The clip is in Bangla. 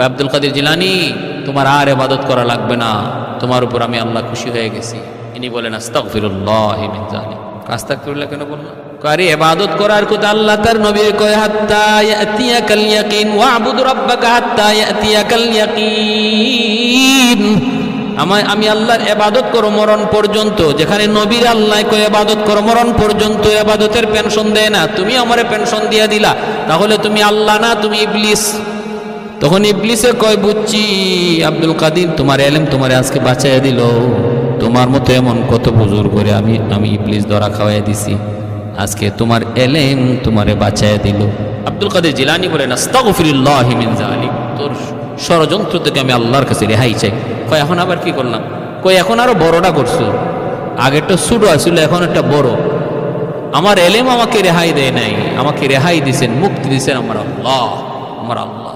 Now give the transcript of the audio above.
আব্দুল কাদের জিলানী, তোমার আর ইবাদত করা লাগবে না, তোমার উপর আমি আল্লাহ খুশি হয়ে গেছি। ইনি বলেন আস্তাগফিরুল্লাহ মিন যালিক। আস্তাগফিরুল্লাহ কেন বললাম? আরে ইবাদত করার কথা আল্লাহ তার নবীর কয় হাত্তা ইয়াতিয়াকাল ইয়াকিন ওয়া'বুদ রাব্বাকা হাত্তা ইয়াতিয়াকাল ইয়াকিন। আমি আল্লাহর ইবাদত করো মরণ পর্যন্ত। যেখানে নবীর আল্লাহ কয় ইবাদত করো মরণ পর্যন্ত, ইবাদতের পেনশন দেয় না, তুমি আমারে পেনশন দিয়া দিলা, তাহলে তুমি আল্লাহ না, তুমি ইবলিস। তখন ইবলিসে কয় বুঝছি আব্দুল কাদের, তোমার ইলম তোমারে আজকে বাঁচাইয়া দিল, তোমার মতো এমন কত বুজুর্গ করে আমি ইবলিস ধরা খাওয়াই দিছি, আজকে তোমার ইলম তোমারে বাঁচাইয়া দিল। আব্দুল কাদের জিলানী বলেন আস্তাগফিরুল্লাহ মিন যালিক, তোর ষড়যন্ত্র থেকে আমি আল্লাহর কাছে রেহাই চাই। কয় এখন আবার কি করলাম? কই এখন আরো বড়টা করছো, আগেরটা ছোট আসলে এখন একটা বড়। আমার ইলম আমাকে রেহাই দেয় নাই, আমাকে রেহাই দিছেন, মুক্তি দিছেন আমার আল্লাহ, আমার আল্লাহ।